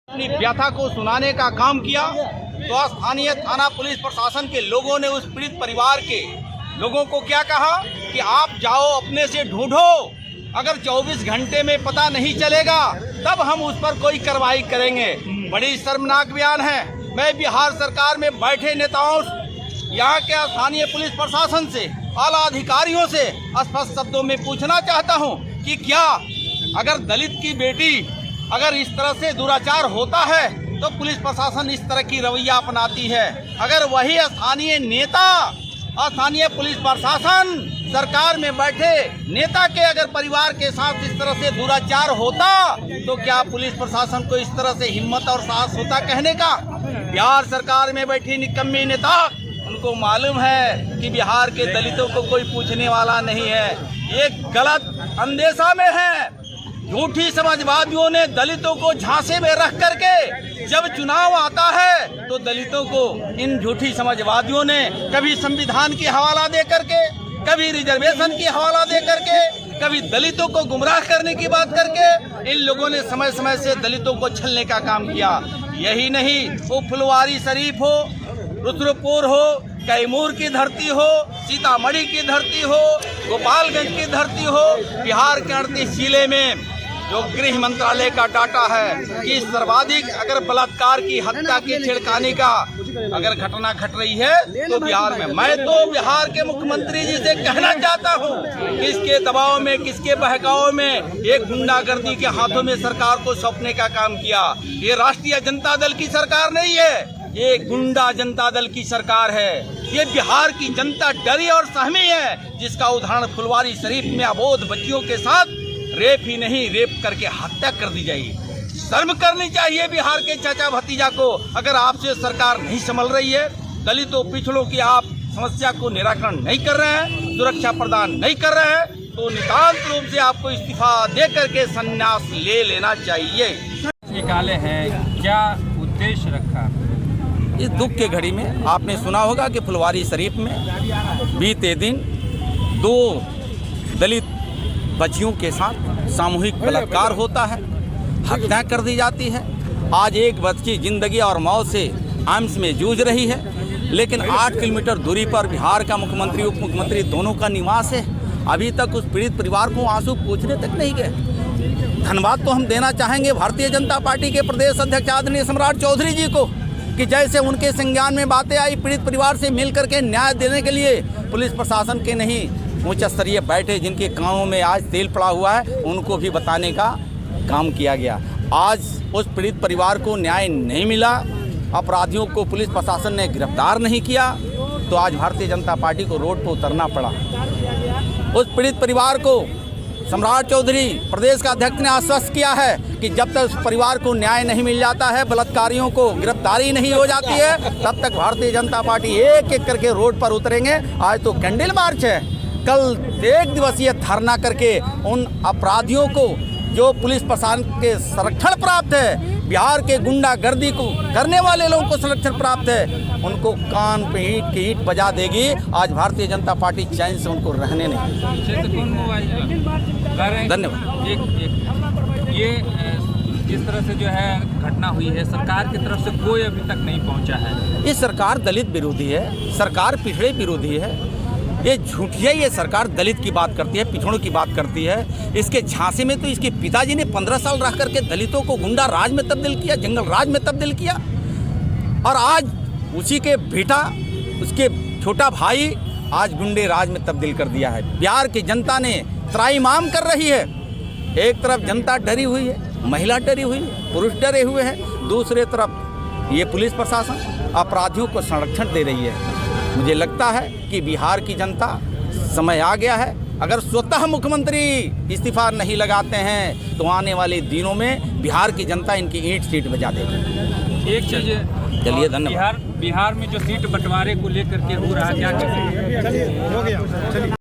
अपनी व्यथा को सुनाने का काम किया तो स्थानीय थाना पुलिस प्रशासन के लोगों ने उस पीड़ित परिवार के लोगों को क्या कहा कि आप जाओ अपने से ढूंढो, अगर 24 घंटे में पता नहीं चलेगा तब हम उस पर कोई कार्रवाई करेंगे। बड़ी शर्मनाक बयान है। मैं बिहार सरकार में बैठे नेताओं, यहाँ के स्थानीय पुलिस प्रशासन से, आला अधिकारियों से स्पष्ट शब्दों में पूछना चाहता हूँ कि क्या अगर दलित की बेटी अगर इस तरह से दुराचार होता है तो पुलिस प्रशासन इस तरह की रवैया अपनाती है। अगर वही स्थानीय नेता, स्थानीय पुलिस प्रशासन सरकार में बैठे नेता के अगर परिवार के साथ इस तरह से दुराचार होता तो क्या पुलिस प्रशासन को इस तरह से हिम्मत और साहस होता कहने का? बिहार सरकार में बैठी निकम्मी नेता, उनको मालूम है कि बिहार के दलितों को कोई पूछने वाला नहीं है। ये गलत अंदेशा में है। झूठी समाजवादियों ने दलितों को झांसे में रख करके जब चुनाव आता है तो दलितों को इन झूठी समाजवादियों ने कभी संविधान की हवाला दे करके, कभी रिजर्वेशन की हवाला दे करके, कभी दलितों को गुमराह करने की बात करके इन लोगों ने समय समय से दलितों को छलने का काम किया। यही नहीं, वो फुलवारी शरीफ हो, रुद्रपुर हो, कैमूर की धरती हो, सीतामढ़ी की धरती हो, गोपालगंज की धरती हो, बिहार के 38 जिले में जो गृह मंत्रालय का डाटा है कि सर्वाधिक अगर बलात्कार की, हत्या की, छेड़खानी का अगर घटना घट रही है तो बिहार में। मैं तो बिहार के मुख्यमंत्री जी से कहना चाहता हूं, किसके दबाव में, किसके बहकाव में एक गुंडागर्दी के हाथों में सरकार को सौंपने का काम किया। ये राष्ट्रीय जनता दल की सरकार नहीं है, ये गुंडा जनता दल की सरकार है। ये बिहार की जनता डरी और सहमी है, जिसका उदाहरण फुलवारी शरीफ में अबोध बच्चियों के साथ रेप ही नहीं, रेप करके हत्या कर दी जाएगी। शर्म करनी चाहिए बिहार के चाचा भतीजा को। अगर आपसे सरकार नहीं संभल रही है, दलितों पिछड़ों की आप समस्या को निराकरण नहीं कर रहे हैं, सुरक्षा प्रदान नहीं कर रहे हैं, तो नितांत रूप से आपको इस्तीफा दे करके संन्यास ले लेना चाहिए। निकाले हैं, क्या उद्देश्य रखा? इस दुख के घड़ी में आपने सुना होगा कि फुलवारी शरीफ में बीते दिन 2 दलित बच्चियों के साथ सामूहिक बलात्कार होता है, हत्या कर दी जाती है। आज एक बच्ची जिंदगी और मौत से आमस में जूझ रही है, लेकिन 8 किलोमीटर दूरी पर बिहार का मुख्यमंत्री, उप मुख्यमंत्री दोनों का निवास है। अभी तक उस पीड़ित परिवार को आंसू पूछने तक नहीं गए। धन्यवाद तो हम देना चाहेंगे भारतीय जनता पार्टी के प्रदेश अध्यक्ष आदरणीय सम्राट चौधरी जी को कि जैसे उनके संज्ञान में बातें आई, पीड़ित परिवार से मिल करके न्याय देने के लिए पुलिस प्रशासन के नहीं उच्च स्तरीय बैठे, जिनके कानों में आज तेल पड़ा हुआ है, उनको भी बताने का काम किया गया। आज उस पीड़ित परिवार को न्याय नहीं मिला, अपराधियों को पुलिस प्रशासन ने गिरफ्तार नहीं किया, तो आज भारतीय जनता पार्टी को रोड पर उतरना पड़ा। उस पीड़ित परिवार को सम्राट चौधरी प्रदेश का अध्यक्ष ने आश्वस्त किया है कि जब तक परिवार को न्याय नहीं मिल जाता है, बलात्कारियों को गिरफ्तारी नहीं हो जाती है, तब तक भारतीय जनता पार्टी एक एक करके रोड पर उतरेंगे। आज तो कैंडल मार्च है, कल 1 दिवसीय धरना करके उन अपराधियों को जो पुलिस प्रशासन के संरक्षण प्राप्त है, बिहार के गुंडागर्दी को करने वाले लोगों को संरक्षण प्राप्त है, उनको कान पे ईंट की ईंट बजा देगी। आज भारतीय जनता पार्टी चैन से उनको रहने नहीं। धन्यवाद। ये जिस तरह से जो है घटना हुई है, सरकार की तरफ से कोई अभी तक नहीं पहुंचा है। ये सरकार दलित विरोधी है, सरकार पिछड़े विरोधी है। ये झूठी है। ये सरकार दलित की बात करती है, पिछड़ों की बात करती है। इसके झांसे में तो इसके पिताजी ने 15 साल रह करके दलितों को गुंडा राज में तब्दील किया, जंगल राज में तब्दील किया, और आज उसी के बेटा, उसके छोटा भाई आज गुंडे राज में तब्दील कर दिया है। बिहार की जनता ने त्राईमाम कर रही है। एक तरफ जनता डरी हुई है, महिला डरी हुई है, पुरुष डरे हुए हैं, दूसरे तरफ ये पुलिस प्रशासन अपराधियों को संरक्षण दे रही है। मुझे लगता है कि बिहार की जनता, समय आ गया है। अगर स्वतः मुख्यमंत्री इस्तीफा नहीं लगाते हैं तो आने वाले दिनों में बिहार की जनता इनकी ईंट सीट बजा देगी। एक चीज, चलिए धन्यवाद। बिहार में जो सीट बंटवारे को लेकर के हो रहा है, क्या कहते हैं?